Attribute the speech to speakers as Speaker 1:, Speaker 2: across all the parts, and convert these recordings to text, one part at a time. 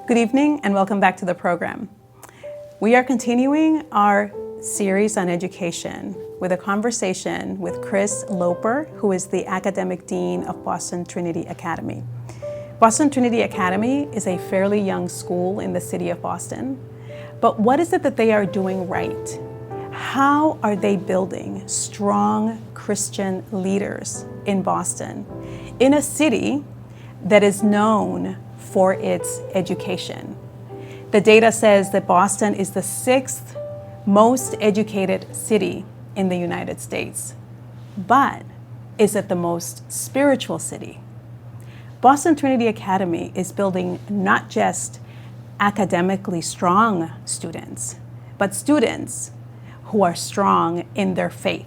Speaker 1: Good evening and welcome back to the program. We are continuing our series on education with a conversation with Kris Loper, who is the Academic Dean of Boston Trinity Academy. Boston Trinity Academy is a fairly young school in the city of Boston, but what is it that they are doing right? How are they building strong Christian leaders in Boston, in a city that is known for its education? The data says that Boston is the 6th most educated city in the United States, but is it the most spiritual city? Boston Trinity Academy is building not just academically strong students, but students who are strong in their faith.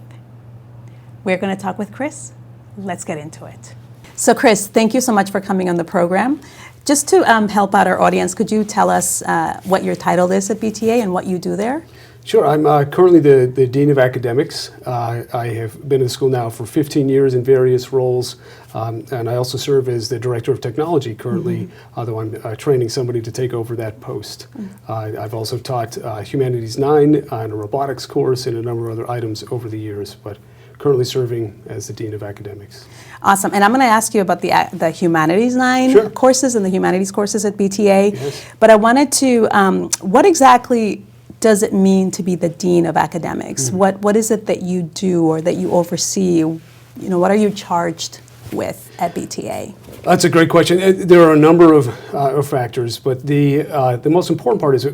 Speaker 1: We're going to talk with Kris. Let's get into it. So Kris, thank you so much for coming on the program. Just to help out our audience, could you tell us what your title is at BTA and what you do there?
Speaker 2: Sure. I'm currently the Dean of Academics. I have been in the school now for 15 years in various roles, and I also serve as the Director of Technology currently, although I'm training somebody to take over that post. I've also taught Humanities 9 and a robotics course and a number of other items over the years, but currently serving as the Dean of Academics.
Speaker 1: Awesome. And I'm going to ask you about the Humanities 9 courses and the Humanities courses at BTA.
Speaker 2: Yes.
Speaker 1: But I wanted to, what exactly does it mean to be the Dean of Academics? What is it that you do or that you oversee? You know, what are you charged with at BTA?
Speaker 2: That's a great question. There are a number of factors, but the most important part is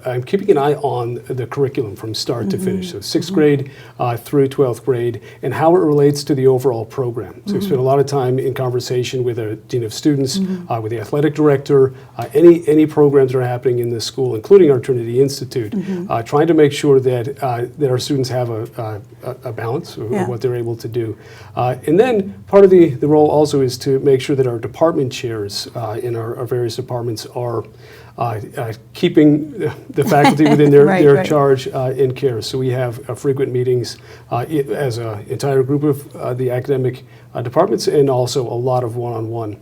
Speaker 2: I'm keeping an eye on the curriculum from start to finish. So 6th grade through 12th grade, and how it relates to the overall program. So we spend a lot of time in conversation with a dean of students, with the athletic director, any programs that are happening in the school, including our Trinity Institute, trying to make sure that our students have a balance of what they're able to do. And then part of the role also is to make sure that our department chairs in our various departments are keeping the faculty within their charge in care. So we have frequent meetings as an entire group of the academic departments, and also a lot of one-on-one.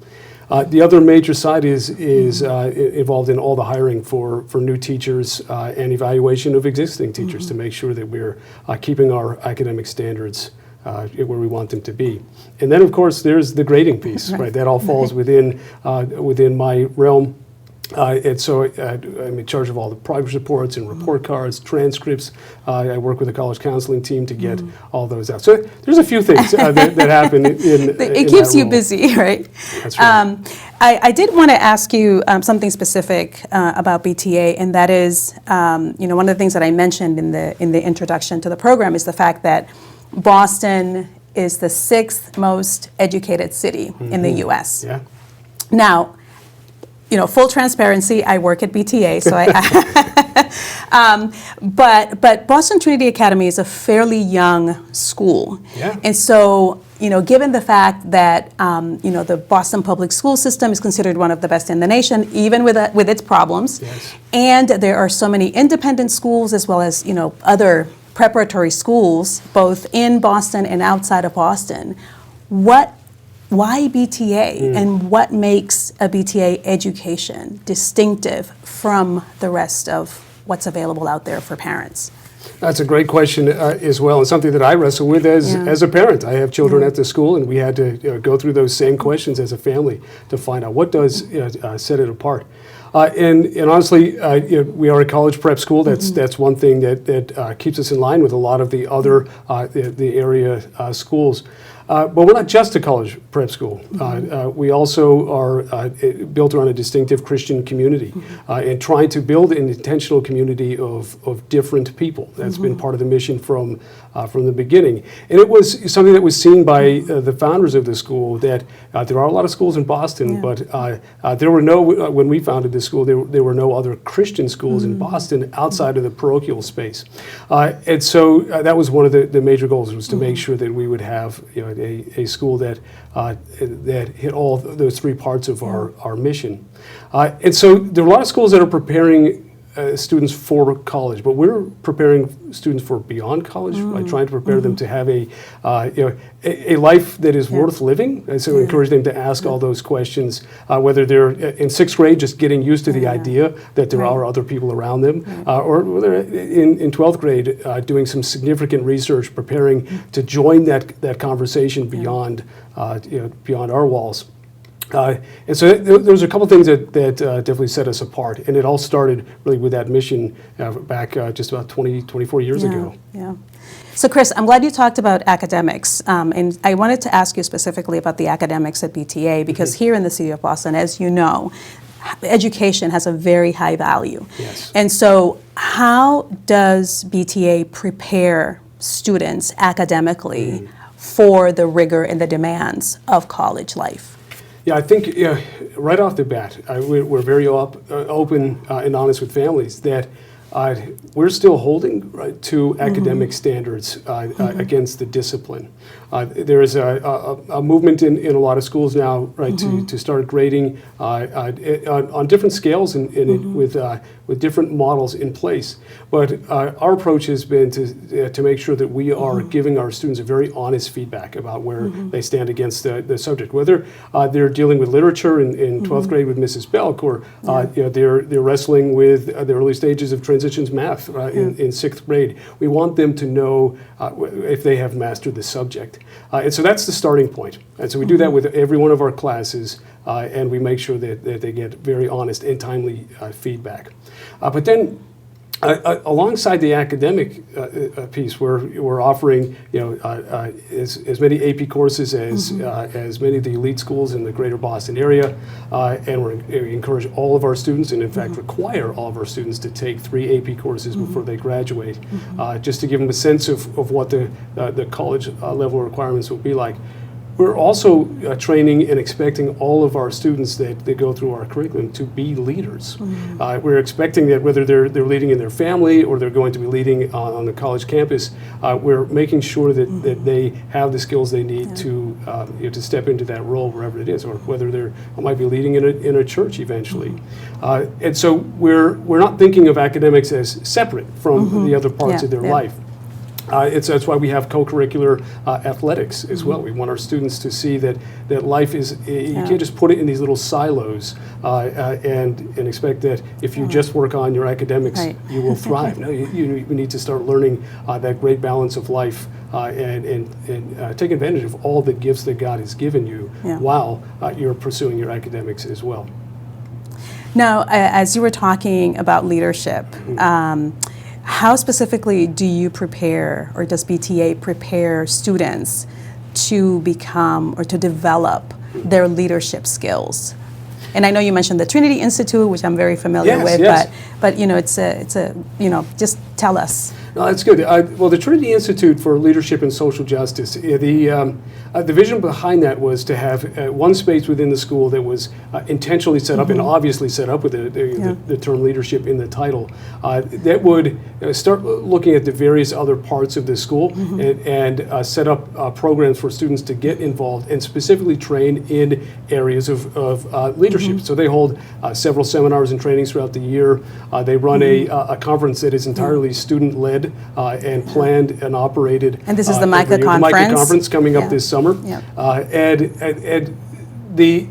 Speaker 2: The other major side is involved in all the hiring for new teachers and evaluation of existing teachers to make sure that we're keeping our academic standards where we want them to be. And then, of course, there's the grading piece, right? That all falls within my realm. And so I'm in charge of all the progress reports and report cards, transcripts. I work with the college counseling team to get all those out. So there's a few things that happen
Speaker 1: it keeps you busy, right?
Speaker 2: That's right.
Speaker 1: I did want to ask you something specific about BTA, and that is, one of the things that I mentioned in the introduction to the program is the fact that Boston is the 6th most educated city in the U.S.
Speaker 2: Yeah.
Speaker 1: Now, full transparency, I work at BTA, so but Boston Trinity Academy is a fairly young school.
Speaker 2: Yeah.
Speaker 1: And so, given the fact that, the Boston public school system is considered one of the best in the nation, even with its problems, and there are so many independent schools as well as, other preparatory schools, both in Boston and outside of Boston, why BTA and what makes a BTA education distinctive from the rest of what's available out there for parents?
Speaker 2: That's a great question as well, and something that I wrestle with as a parent. I have children at the school, and we had to go through those same questions as a family to find out what does set it apart. And honestly, we are a college prep school. That's one thing that keeps us in line with a lot of the other the area schools. But we're not just a college prep school. We also are built around a distinctive Christian community and trying to build an intentional community of different people. That's been part of the mission from the beginning. And it was something that was seen by the founders of the school, that there are a lot of schools in Boston, but there were when we founded the school, there were no other Christian schools in Boston outside of the parochial space. And so that was one of the major goals, was to make sure that we would have a school that hit all those three parts of our mission. And so there are a lot of schools that are preparing students for college, but we're preparing students for beyond college, right? Trying to prepare them to have a life that is worth living. And so encourage them to ask all those questions, whether they're in sixth grade, just getting used to the idea that there are other people around them, or whether in 12th grade, doing some significant research, preparing to join that conversation beyond, beyond our walls. And so there's a couple things that definitely set us apart. And it all started really with that mission back just about 24 years ago.
Speaker 1: Yeah. So Kris, I'm glad you talked about academics. And I wanted to ask you specifically about the academics at BTA, because here in the city of Boston, as you know, education has a very high value.
Speaker 2: Yes.
Speaker 1: And so how does BTA prepare students academically for the rigor and the demands of college life?
Speaker 2: Yeah, I think right off the bat, we're very open and honest with families that we're still holding to academic standards against the discipline. There is a movement in a lot of schools now, to start grading on different scales and with different models in place. But our approach has been to make sure that we are giving our students a very honest feedback about where they stand against the subject, whether they're dealing with literature in 12th grade with Mrs. Belk, or they're wrestling with the early stages of transitions math in 6th grade. We want them to know if they have mastered the subject. And so that's the starting point. And so we do that with every one of our classes, and we make sure that they get very honest and timely feedback. But then alongside the academic piece, we're offering as many AP courses as many of the elite schools in the greater Boston area, and we encourage all of our students, and in fact require all of our students, to take 3 AP courses before they graduate, just to give them a sense of what the college level requirements will be like. We're also training and expecting all of our students that go through our curriculum to be leaders. We're expecting that whether they're leading in their family or they're going to be leading on the college campus, we're making sure that they have the skills they need to step into that role wherever it is, or whether they might be leading in a church eventually. And so we're not thinking of academics as separate from the other parts of their life. That's why we have co-curricular athletics as well. We want our students to see that life is, you can't just put it in these little silos and expect that if you just work on your academics, you will thrive. No, you need to start learning that great balance of life and take advantage of all the gifts that God has given you while you're pursuing your academics as well.
Speaker 1: Now, as you were talking about leadership, how specifically do you prepare, or does BTA prepare students to become or to develop their leadership skills? And I know you mentioned the Trinity Institute, which I'm very familiar with, but just tell us.
Speaker 2: No, that's good. Well, the Trinity Institute for Leadership and Social Justice, the vision behind that was to have one space within the school that was intentionally set up and obviously set up with the term leadership in the title, that would start looking at the various other parts of the school and set up programs for students to get involved and specifically train in areas of leadership. So they hold several seminars and trainings throughout the year. They run a conference that is entirely student-led and planned and operated.
Speaker 1: And this is the MICA conference?
Speaker 2: The MICA conference coming up this summer. And the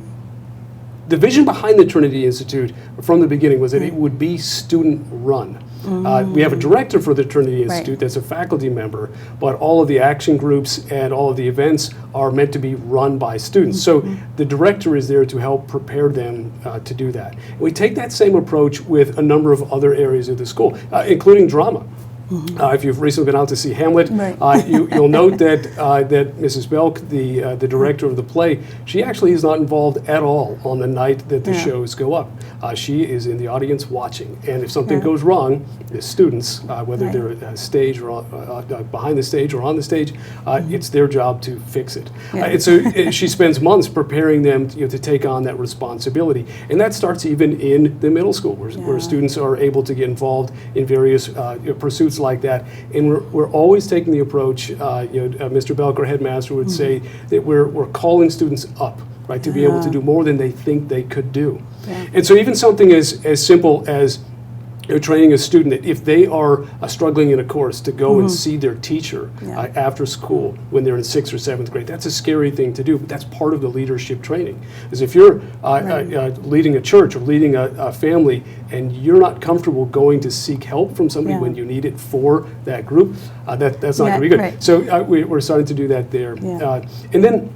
Speaker 2: vision behind the Trinity Institute from the beginning was that it would be student-run. We have a director for the Trinity Institute that's a faculty member, but all of the action groups and all of the events are meant to be run by students. So the director is there to help prepare them to do that. And we take that same approach with a number of other areas of the school, including drama. If you've recently been out to see Hamlet, you'll note that Mrs. Belk, the director of the play, she actually is not involved at all on the night that the shows go up. She is in the audience watching, and if something goes wrong, the students, whether they're stage or behind the stage or on the stage, it's their job to fix it. And so she spends months preparing them to take on that responsibility, and that starts even in the middle school, where students are able to get involved in various pursuits like that. And we're always taking the approach, Mr. Belk, our headmaster, would say that we're calling students up, right, to be able to do more than they think they could do. And so even something as simple as training a student that if they are struggling in a course to go and see their teacher after school when they're in 6th or 7th grade. That's a scary thing to do, but that's part of the leadership training. Because if you're leading a church or leading a family and you're not comfortable going to seek help from somebody when you need it for that group, that's not going to be good.
Speaker 1: Right.
Speaker 2: So we're starting to do that there. And then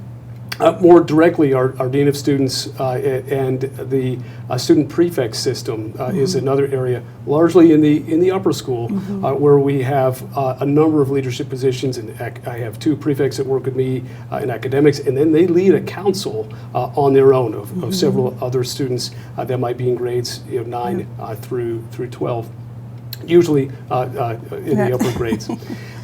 Speaker 2: more directly, our Dean of Students and the student prefect system is another area, largely in the upper school, where we have a number of leadership positions. And I have 2 prefects that work with me in academics, and then they lead a council on their own of several other students that might be in grades 9 through 12. Usually in the upper grades.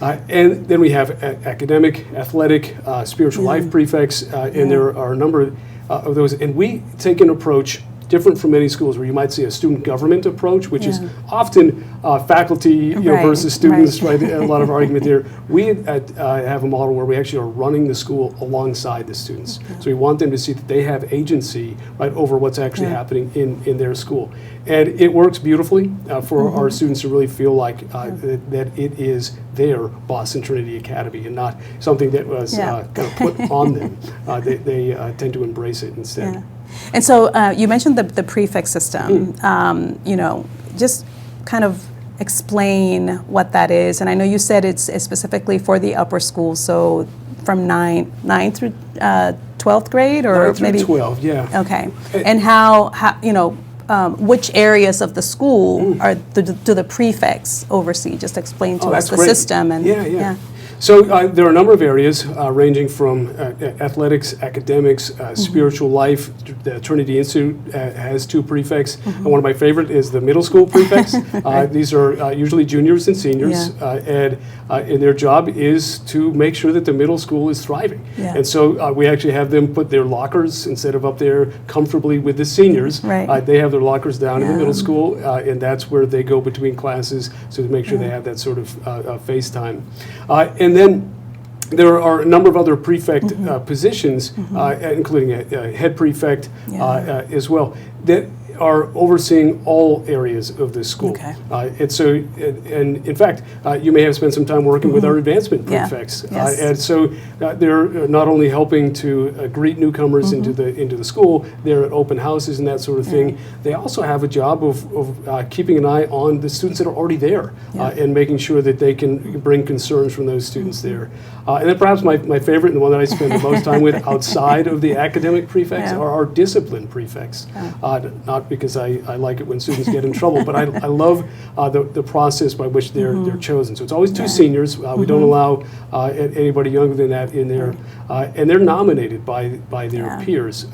Speaker 2: And then we have academic, athletic, spiritual life prefects, and there are a number of those. And we take an approach different from many schools where you might see a student government approach, which is often faculty versus students, right? A lot of argument there. We have a model where we actually are running the school alongside the students. So we want them to see that they have agency, right, over what's actually happening in their school. And it works beautifully for our students to really feel like that it is their Boston Trinity Academy and not something that was kind of put on them. They tend to embrace it instead.
Speaker 1: Yeah. And so you mentioned the prefect system. Just kind of explain what that is. And I know you said it's specifically for the upper school, so from 9 through 12th grade, or
Speaker 2: 9 through
Speaker 1: maybe
Speaker 2: 12, yeah.
Speaker 1: Okay. And how which areas of the school do the prefects oversee? Just explain to us the system. And
Speaker 2: yeah. So there are a number of areas ranging from athletics, academics, spiritual life. The Trinity Institute has 2 prefects. And one of my favorite is the middle school prefects. These are usually juniors and seniors, and their job is to make sure that the middle school is thriving. And so we actually have them put their lockers, instead of up there comfortably with the seniors, they have their lockers down in the middle school, and that's where they go between classes, so to make sure they have that sort of face time. And then there are a number of other prefect positions, including a head prefect as well, that are overseeing all areas of the school. And so, and in fact, you may have spent some time working with our advancement prefects. And so they're not only helping to greet newcomers into the school, they're at open houses and that sort of thing. They also have a job of keeping an eye on the students that are already there and making sure that they can bring concerns from those students there. And then perhaps my favorite, and the one that I spend the most time with outside of the academic prefects, are our discipline prefects. Not because I like it when students get in trouble, but I love the process by which they're chosen. So it's always 2 seniors. We don't allow anybody younger than that in there. And they're nominated by their peers.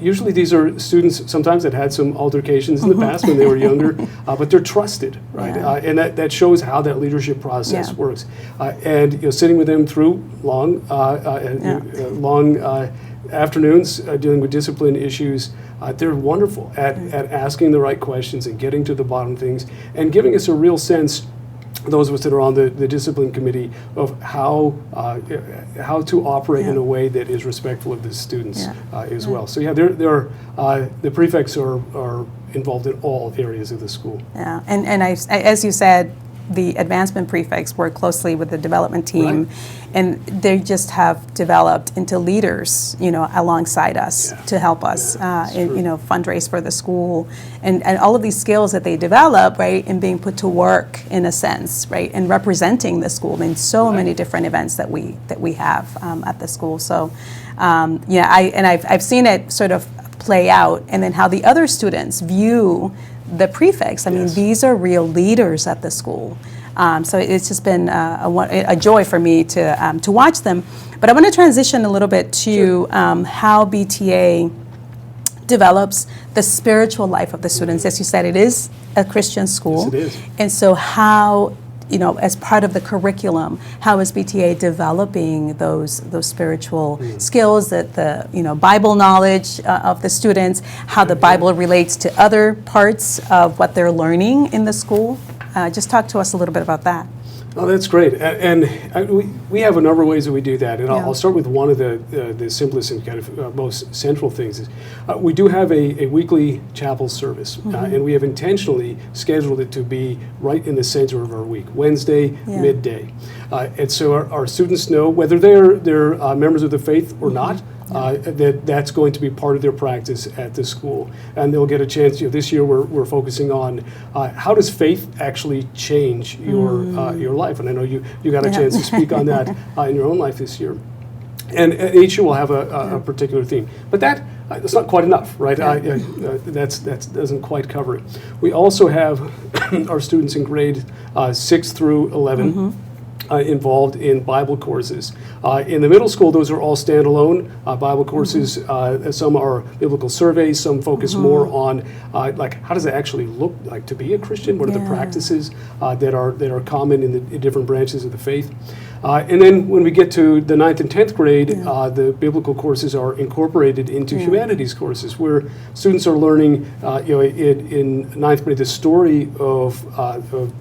Speaker 2: Usually these are students sometimes that had some altercations in the past when they were younger, but they're trusted, right? And that shows how that leadership process works. And sitting with them through long afternoons dealing with discipline issues, they're wonderful at asking the right questions and getting to the bottom of things and giving us a real sense, those of us that are on the discipline committee, of how to operate in a way that is respectful of the students as well. So the prefects are involved in all areas of the school.
Speaker 1: Yeah, and as you said, the advancement prefects work closely with the development team, and they just have developed into leaders, alongside us to help us, fundraise for the school, and all of these skills that they develop, right, and being put to work in a sense, right, and representing the school in so many different events that we have at the school. So, I've seen it sort of play out, and then how the other students view the prefects. I mean, these are real leaders at the school. So it's just been a joy for me to watch them. But I want to transition a little bit to how BTA develops the spiritual life of the students. As you said, it is a Christian school.
Speaker 2: Yes, it is.
Speaker 1: And so how, as part of the curriculum, how is BTA developing those spiritual skills, that the Bible knowledge of the students, how the Bible relates to other parts of what they're learning in the school? Just talk to us a little bit about that.
Speaker 2: Oh, that's great. We have a number of ways that we do that. And
Speaker 1: Yeah.
Speaker 2: I'll start with one of the simplest and kind of most central things. Is we do have a weekly chapel service, and we have intentionally scheduled it to be right in the center of our week, Wednesday, midday. And so our students know, whether they're members of the faith or not, that's going to be part of their practice at the school, and they'll get a chance. This year we're focusing on how does faith actually change your life, and I know you got a chance to speak on that in your own life this year. And each year we'll have a particular theme, but that's not quite enough, right? That doesn't quite cover it. We also have our students in grade 6 through 11. Involved in Bible courses. In the middle school, those are all standalone Bible courses. Some are biblical surveys, some focus more on like how does it actually look like to be a Christian? What are the practices that are common in different branches of the faith? And then when we get to the 9th and 10th grade, the biblical courses are incorporated into humanities courses, where students are learning, in 9th grade, the story of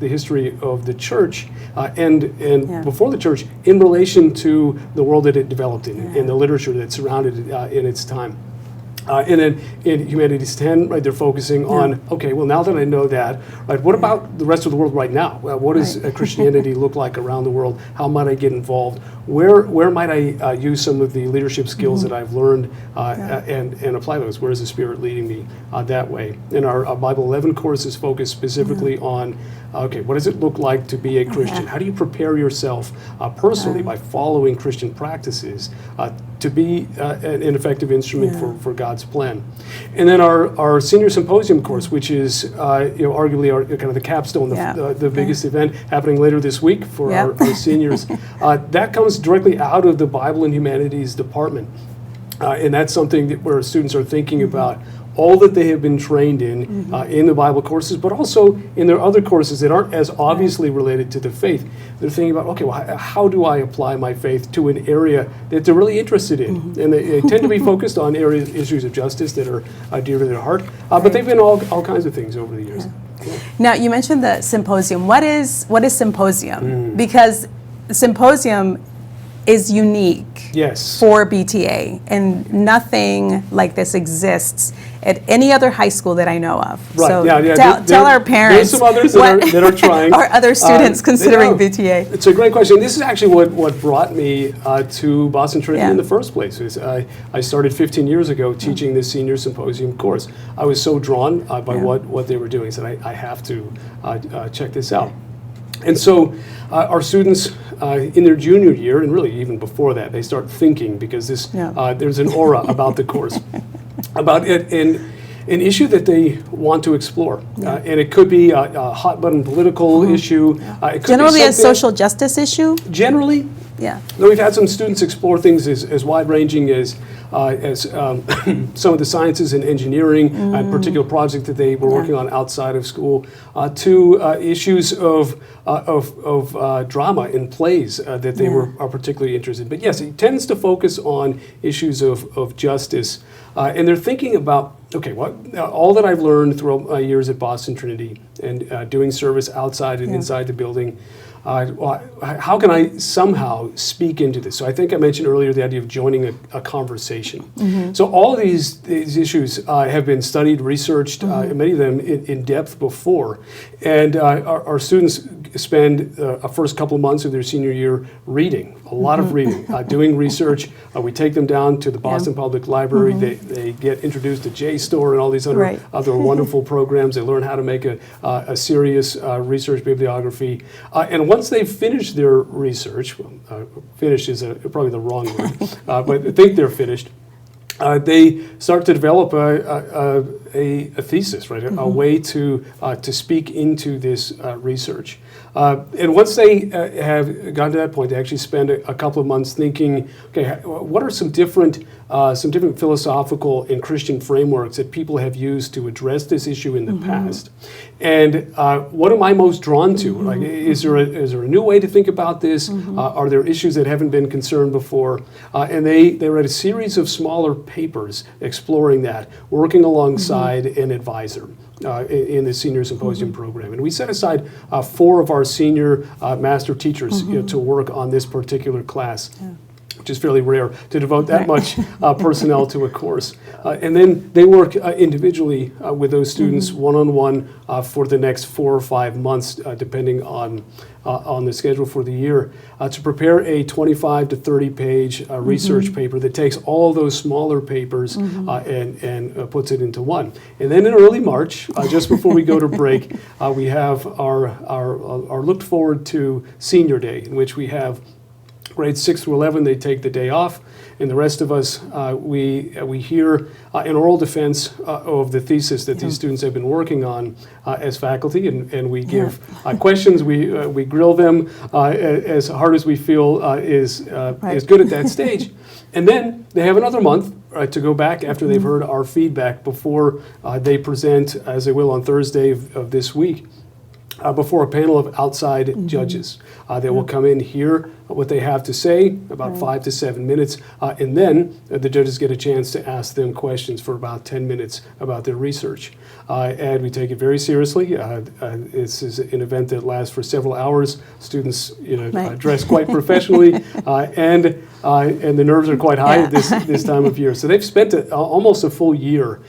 Speaker 2: the history of the church and before the church in relation to the world that it developed in, and the literature that surrounded it in its time. And then in Humanities 10, right, they're focusing on, okay, well, now that I know that, right, what about the rest of the world right now? What does Christianity look like around the world? How might I get involved? Where might I use some of the leadership skills that I've learned and apply those? Where is the Spirit leading me that way? And our Bible 11 course is focused specifically on, okay, what does it look like to be a Christian? How do you prepare yourself personally by following Christian practices to be an effective instrument for God's plan? And then our senior symposium course, which is arguably our kind of the capstone, the biggest event happening later this week for our seniors, that comes directly out of the Bible and Humanities department, and that's something where students are thinking about all that they have been trained in the Bible courses, but also in their other courses that aren't as obviously related to the faith. They're thinking about, okay, well, how do I apply my faith to an area that they're really interested in? And they tend to be focused on issues of justice that are dear to their heart, but they've been all kinds of things over the years.
Speaker 1: Now, you mentioned the symposium. What is symposium? Because symposium is unique for BTA, and nothing like this exists at any other high school that I know of.
Speaker 2: Right.
Speaker 1: So tell our parents.
Speaker 2: There's some others that are trying.
Speaker 1: Are other students considering BTA?
Speaker 2: It's a great question. This is actually what brought me to Boston Trinity in the first place. I started 15 years ago teaching this senior symposium course. I was so drawn by what they were doing, so I have to check this out. And so our students in their junior year, and really even before that, they start thinking, because there's an aura about the course, about it, an issue that they want to explore. And it could be a hot-button political issue. It could
Speaker 1: generally a social justice issue?
Speaker 2: Generally.
Speaker 1: Yeah.
Speaker 2: Though we've had some students explore things as wide-ranging as some of the sciences and engineering, a particular project that they were working on outside of school, to issues of drama in plays that they are particularly interested in. But yes, it tends to focus on issues of justice. And they're thinking about, okay, all that I've learned throughout my years at Boston Trinity and doing service outside and inside the building, how can I somehow speak into this? So I think I mentioned earlier the idea of joining a conversation. So all of these issues have been studied, researched, many of them in depth before. And our students spend a first couple of months of their senior year reading, a lot of reading, doing research. We take them down to the Boston Public Library. They get introduced to JSTOR and all these other wonderful programs. They learn how to make a serious research bibliography. And once they've finished their research, finish is probably the wrong word, but think they're finished, they start to develop a thesis, right? A way to speak into this research. And once they have gotten to that point, they actually spend a couple of months thinking, okay, what are some different philosophical and Christian frameworks that people have used to address this issue in the past? And what am I most drawn to? Like, is there a new way to think about this? Are there issues that haven't been concerned before? And they read a series of smaller papers exploring that, working alongside an advisor. in the senior symposium program. And we set aside 4 of our senior master teachers to work on this particular class. Which is fairly rare to devote that much personnel to a course. And then they work individually with those students one-on-one for the next 4 or 5 months, depending on the schedule for the year, to prepare a 25 to 30 page research paper that takes all those smaller papers and puts it into one. And then in early March, just before we go to break, we have our looked forward to Senior Day, in which we have grades 6 through 11, they take the day off, and the rest of us, we hear an oral defense of the thesis that these students have been working on as faculty, and we give questions. We grill them as hard as we feel is good at that stage. And then they have another month to go back after they've heard our feedback before they present, as they will on Thursday of this week, before a panel of outside judges. They will come in, hear what they have to say, about 5 to 7 minutes, and then the judges get a chance to ask them questions for about 10 minutes about their research. And we take it very seriously. This is an event that lasts for several hours. Students, dress quite professionally, and the nerves are quite high at this time of year. So they've spent almost a full year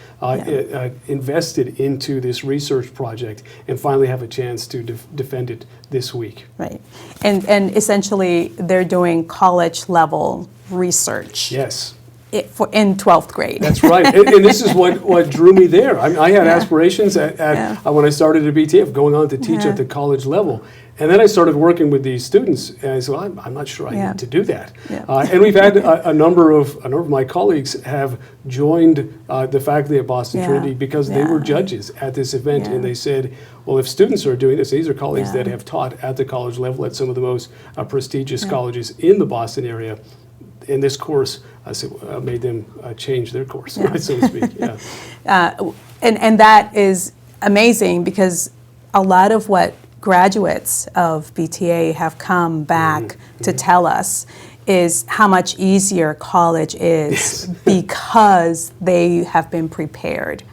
Speaker 2: invested into this research project, and finally have a chance to defend it this week.
Speaker 1: Right, and essentially they're doing college level research.
Speaker 2: Yes.
Speaker 1: In 12th grade.
Speaker 2: That's right, and this is what drew me there. I had aspirations when I started at BTA of going on to teach at the college level. And then I started working with these students, and I said, well, I'm not sure I need to do that. And we've had a number of my colleagues have joined the faculty at Boston Trinity because they were judges at this event, and they said, well, if students are doing this, these are colleagues that have taught at the college level at some of the most prestigious colleges in the Boston area. In this course, made them change their course, so to speak.
Speaker 1: And that is amazing, because a lot of what graduates of BTA have come back to tell us is how much easier college is because they have been prepared,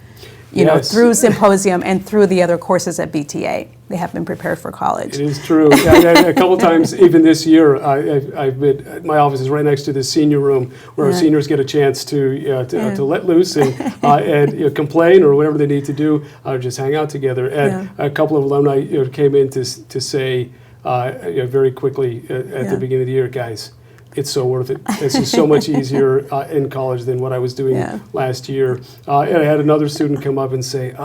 Speaker 1: through symposium and through the other courses at BTA. They have been prepared for college.
Speaker 2: It is true. A couple times, even this year, I've been. My office is right next to the senior room, where our seniors get a chance to let loose and complain or whatever they need to do, or just hang out together. And a couple of alumni came in to say very quickly at the beginning of the year, guys, it's so worth it. This is so much easier in college than what I was doing last year. And I had another student come up and say,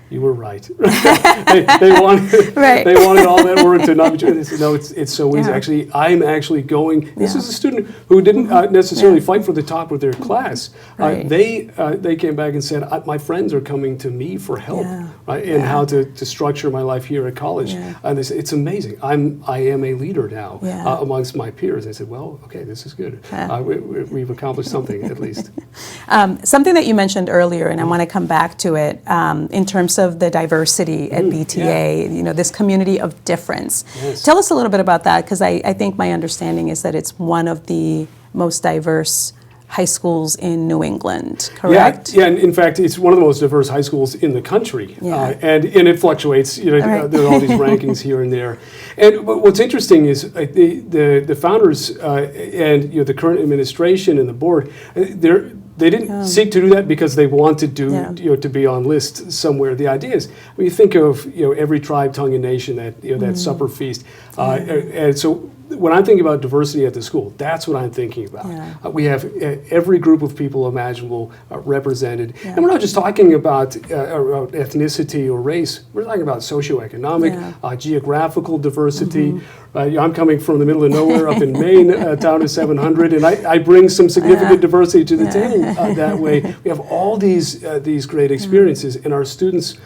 Speaker 2: you were right. they wanted all that work to not be true. They said, no, it's so easy. Actually, I'm actually going. This is a student who didn't necessarily fight for the top of their class. They came back and said, my friends are coming to me for help in how to structure my life here at college. And they said, it's amazing. I am a leader now amongst my peers. I said, well, okay, this is good. We've accomplished something at least.
Speaker 1: Something that you mentioned earlier, and I want to come back to it, in terms of the diversity at BTA, this community of difference. Tell us a little bit about that, because I think my understanding is that it's one of the most diverse high schools in New England, correct?
Speaker 2: Yeah, and in fact, it's one of the most diverse high schools in the country. And it fluctuates, there are all these rankings here and there. And what's interesting is the founders and the current administration and the board, they didn't seek to do that because they wanted to be on lists somewhere. The idea is, when you think of every tribe, tongue, and nation, that supper feast, and so when I'm thinking about diversity at the school, that's what I'm thinking about. We have every group of people imaginable represented, and we're not just talking about ethnicity or race. We're talking about socioeconomic, geographical diversity. I'm coming from the middle of nowhere up in Maine, a town of 700, and I bring some significant diversity to the table that way. We have all these great experiences, and our students,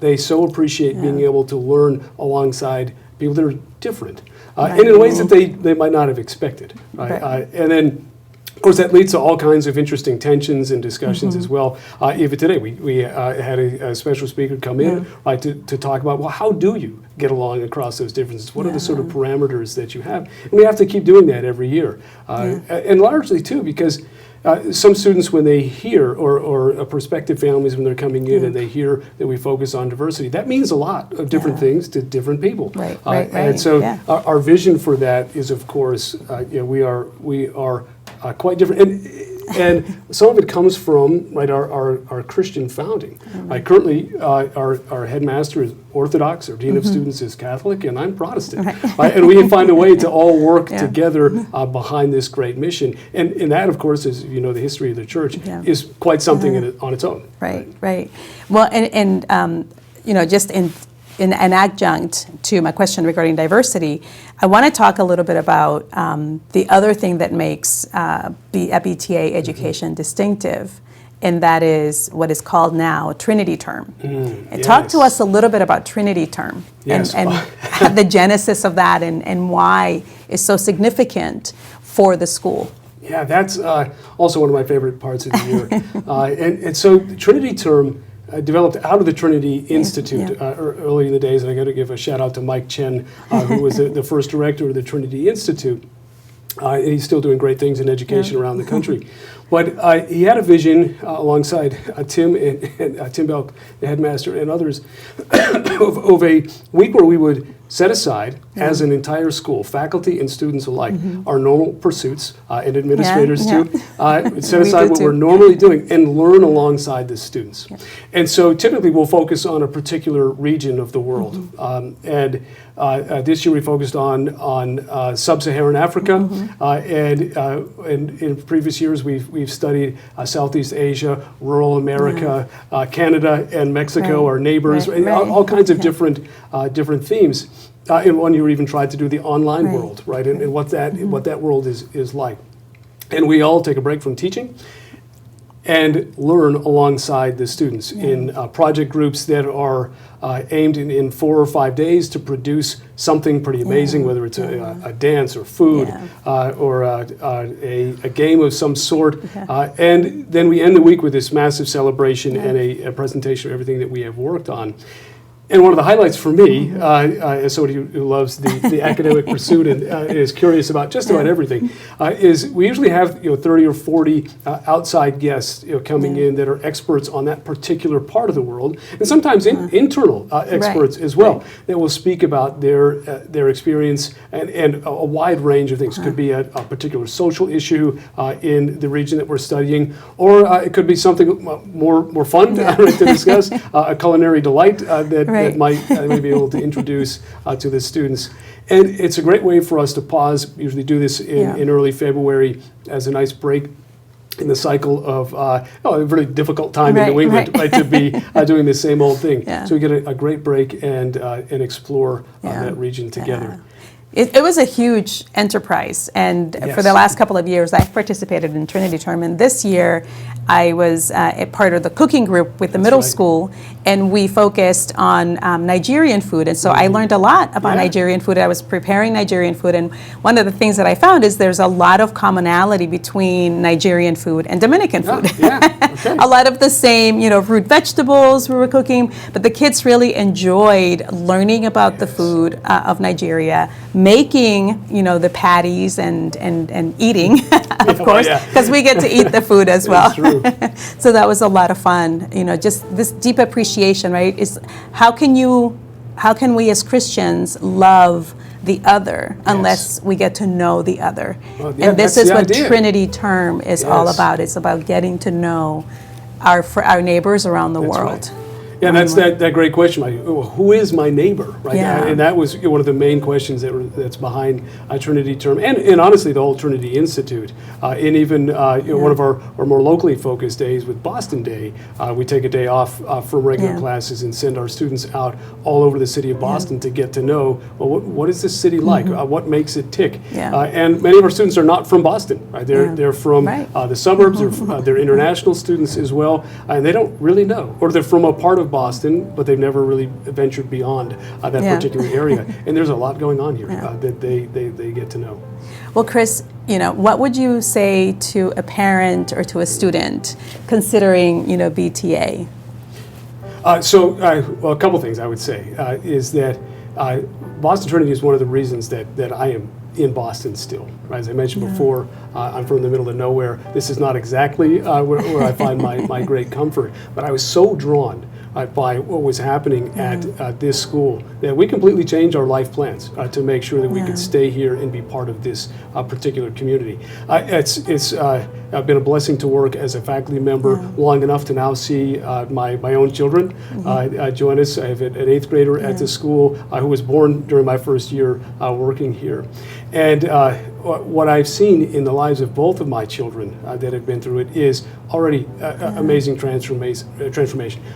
Speaker 2: they so appreciate being able to learn alongside people that are different, and in ways that they might not have expected. And then Of course, that leads to all kinds of interesting tensions and discussions as well. Even today, we had a special speaker come in, right, to talk about, well, how do you get along across those differences? What are the sort of parameters that you have? And we have to keep doing that every year. And largely, too, because some students, when they hear, or prospective families, when they're coming in and they hear that we focus on diversity, that means a lot of different things to different people.
Speaker 1: Right.
Speaker 2: And so our vision for that is, of course, we are quite different. And some of it comes from, right, our Christian founding. Currently, our headmaster is Orthodox, our dean of students is Catholic, and I'm Protestant. Right? And we find a way to all work together behind this great mission. And that, of course, is, you know, the history of the church is quite something on its own.
Speaker 1: Right. Well, and you know, just in an adjunct to my question regarding diversity, I want to talk a little bit about the other thing that makes the FBTA education distinctive, and that is what is called now Trinity Term. And talk to us a little bit about Trinity Term and the genesis of that, and why it's so significant for the school.
Speaker 2: Yeah, that's also one of my favorite parts of the year. And so Trinity Term developed out of the Trinity Institute early in the days, and I got to give a shout out to Mike Chen, who was the first director of the Trinity Institute. And he's still doing great things in education around the country. But he had a vision alongside Tim and Tim Belk, the headmaster, and others, of a week where we would set aside, as an entire school, faculty and students alike, our normal pursuits, and administrators too, set aside what we're normally doing and learn alongside the students. And so typically we'll focus on a particular region of the world. And this year we focused on sub-Saharan Africa, and in previous years we've studied Southeast Asia, rural America, Canada and Mexico, our neighbors, all kinds of different themes. In one year, we even tried to do the online world, right, and what that world is like. And we all take a break from teaching and learn alongside the students in project groups that are aimed in 4 or 5 days to produce something pretty amazing, whether it's a dance or food or a game of some sort. And then we end the week with this massive celebration and a presentation of everything that we have worked on. And one of the highlights for me, as somebody who loves the academic pursuit and is curious about just about everything, is we usually have 30 or 40 outside guests coming in that are experts on that particular part of the world, and sometimes internal experts as well that will speak about their experience and a wide range of things. It could be a particular social issue in the region that we're studying, or it could be something more fun to discuss, a culinary delight that might be able to introduce to the students. And it's a great way for us to pause. We usually do this in early February as a nice break in the cycle of a very difficult time in New England to be doing the same old thing. So we get a great break and explore that region together.
Speaker 1: It was a huge enterprise, and for the last couple of years I've participated in Trinity Term, and this year I was a part of the cooking group with the middle school, and we focused on Nigerian food, and so I learned a lot about Nigerian food. I was preparing Nigerian food, and one of the things that I found is there's a lot of commonality between Nigerian food and Dominican food. A lot of the same, root vegetables we were cooking, but the kids really enjoyed learning about the food of Nigeria, making, the patties and eating, of course, because we get to eat the food as well. So that was a lot of fun. Just this deep appreciation, right? Is how can we as Christians love the other unless we get to know the other? And this is what Trinity Term is all about. It's about getting to know our neighbors around the world.
Speaker 2: Yeah, and that's that great question. Who is my neighbor? Right, and that was one of the main questions that's behind Trinity Term, and honestly, the whole Trinity Institute. And even one of our more locally focused days with Boston Day, we take a day off from regular classes and send our students out all over the city of Boston to get to know, what is this city like? What makes it tick? And many of our students are not from Boston. Right, they're from the suburbs, or they're international students as well, and they don't really know, or they're from a part of Boston, but they've never really ventured beyond that particular area. And there's a lot going on here that they get to know.
Speaker 1: Well, Kris, what would you say to a parent or to a student considering, BTA?
Speaker 2: Well, a couple things I would say is that Boston Trinity is one of the reasons that I am in Boston still. Right? As I mentioned before, I'm from the middle of nowhere. This is not exactly where I find my great comfort, but I was so drawn by what was happening at this school that we completely changed our life plans to make sure that we could stay here and be part of this particular community. It's been a blessing to work as a faculty member long enough to now see my own children join us. I have an 8th grader at the school who was born during my first year working here. And what I've seen in the lives of both of my children that have been through it is already amazing transformation.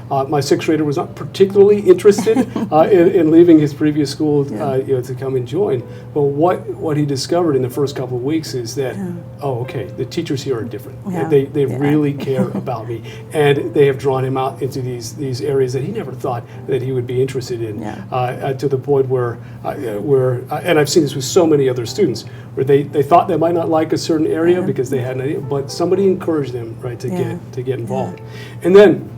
Speaker 2: My 6th grader was not particularly interested in leaving his previous school to come and join, but what he discovered in the first couple of weeks is that, the teachers here are different. They really care about me, and they have drawn him out into these areas that he never thought that he would be interested in, to the point where and I've seen this with so many other students, where they thought they might not like a certain area because they had an idea, but somebody encouraged them to get involved. And then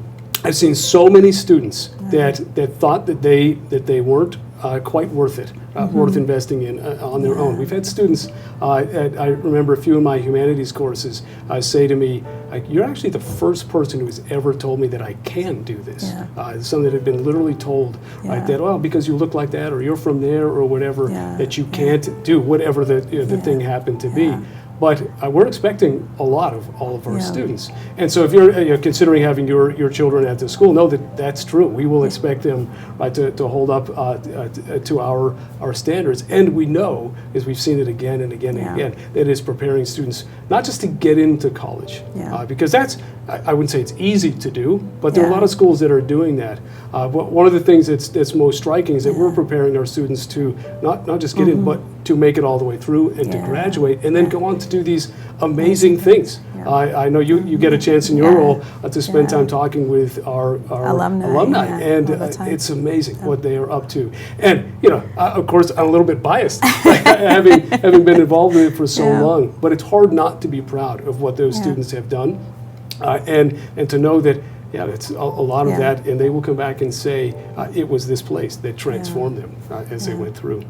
Speaker 2: I've seen so many students that thought that they weren't quite worth it, worth investing in on their own. We've had students, I remember a few of my humanities courses say to me, you're actually the first person who has ever told me that I can do this. Some that have been literally told that, well, because you look like that, or you're from there, or whatever, that you can't do whatever the thing happened to be. But we're expecting a lot of all of our students. And so if you're considering having your children at the school, know that that's true. We will expect them to hold up to our standards. And we know, as we've seen it again and again and again, that it is preparing students not just to get into college, because that's, I wouldn't say it's easy to do, but there are a lot of schools that are doing that. But one of the things that's most striking is that we're preparing our students to not just get in, but to make it all the way through and to graduate and then go on to do these amazing things. I know you get a chance in your role to spend time talking with our alumni, and it's amazing what they are up to. And of course, I'm a little bit biased, having been involved with it for so long. But it's hard not to be proud of what those students have done, and to know that it's a lot of that, and they will come back and say it was this place that transformed them as they went through.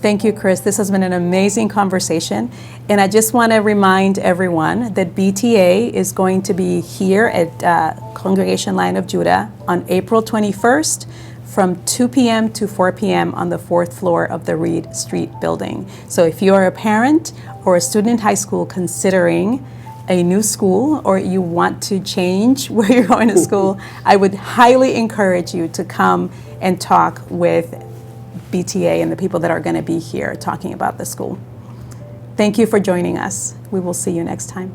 Speaker 1: Thank you, Kris. This has been an amazing conversation. And I just want to remind everyone that BTA is going to be here at Congregation Lion of Judah on April 21st from 2 p.m. to 4 p.m. on the 4th floor of the Reed Street building. So if you're a parent or a student in high school considering a new school, or you want to change where you're going to school, I would highly encourage you to come and talk with BTA and the people that are going to be here talking about the school. Thank you for joining us. We will see you next time.